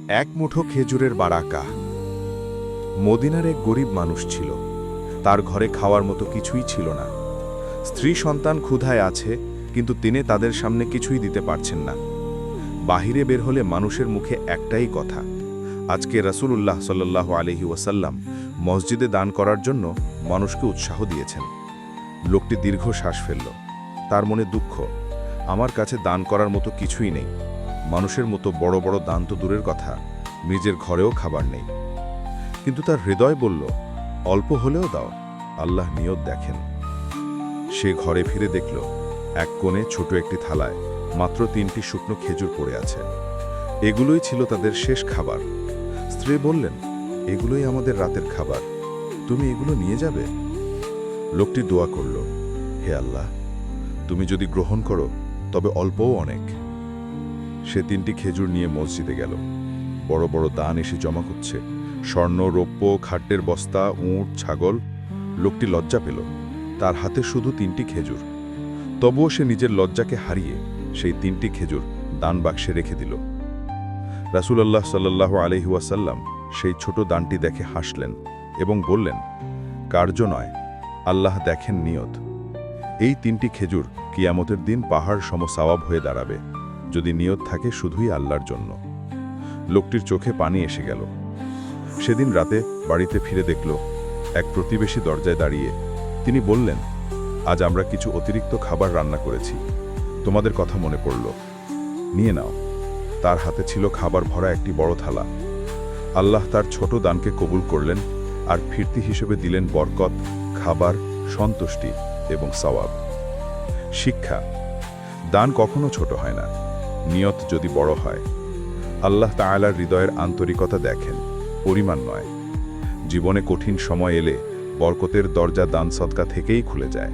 এক মুঠো খেজুরের বারাকা। মদিনার এক গরিব মানুষ ছিল। তার ঘরে খাওয়ার মতো কিছুই ছিল না। স্ত্রী সন্তান ক্ষুধায় আছে, কিন্তু তিনি তাদের সামনে কিছুই দিতে পারছেন না। বাহিরে বের হলে মানুষের মুখে একটাই কথা, আজকে রাসূলুল্লাহ সাল্লাল্লাহু আলাইহি ওয়াসাল্লাম মসজিদে দান করার জন্য মানুষকে উৎসাহ দিয়েছেন। লোকটি দীর্ঘ শ্বাস ফেলল। তার মনে দুঃখ, আমার কাছে দান করার মতো কিছুই নেই। মানুষের মতো বড় বড় দান তো দূরের কথা, নিজের ঘরেও খাবার নেই। কিন্তু তার হৃদয় বলল, অল্প হলেও দাও, আল্লাহ নিয়ত দেখেন। সে ঘরে ফিরে দেখল, এক কোণে ছোট একটি থালায় মাত্র 3টি শুকনো খেজুর পড়ে আছে। এগুলোই ছিল তাদের শেষ খাবার। স্ত্রী বললেন, এগুলোই আমাদের রাতের খাবার, তুমি এগুলো নিয়ে যাবে? লোকটি দোয়া করল, হে আল্লাহ, তুমি যদি গ্রহণ করো তবে অল্পও অনেক। সে 3টি খেজুর নিয়ে মসজিদে গেল। বড় বড় দান এসে জমা হচ্ছে, স্বর্ণ, রৌপ্য, খাদ্যের বস্তা, উট, ছাগল। লোকটি লজ্জা পেল, তার হাতে শুধু 3টি খেজুর। তবুও সে নিজের লজ্জাকে হারিয়ে সেই 3টি খেজুর দান বাক্সে রেখে দিল। রাসূলুল্লাহ সাল্লাল্লাহু আলাইহি ওয়াসাল্লাম সেই ছোট দানটি দেখে হাসলেন এবং বললেন, কার্য নয়, আল্লাহ দেখেন নিয়ত। এই 3টি খেজুর কিয়ামতের দিন পাহাড় সম সওয়াব হয়ে দাঁড়াবে, যদি নিয়ত থাকে শুধুই আল্লাহর জন্য। লোকটির চোখে পানি এসে গেল। সেদিন রাতে বাড়িতে ফিরে দেখল, এক প্রতিবেশী দরজায় দাঁড়িয়ে। তিনি বললেন, আজ আমরা কিছু অতিরিক্ত খাবার রান্না করেছি, তোমাদের কথা মনে পড়ল, নিয়ে নাও। তার হাতে ছিল খাবার ভরা একটি বড় থালা। আল্লাহ তার ছোট দানকে কবুল করলেন আর ফিরতি হিসেবে দিলেন বরকত, খাবার, সন্তুষ্টি এবং সওয়াব। শিক্ষা, দান কখনো ছোট হয় না, নিয়ত যদি বড় হয়। আল্লাহ তাআলার হৃদয়ের আন্তরিকতা দেখেন, পরিমাণ নয়। জীবনে কঠিন সময় এলে বরকতের দরজা দান সদকা থেকেই খুলে যায়।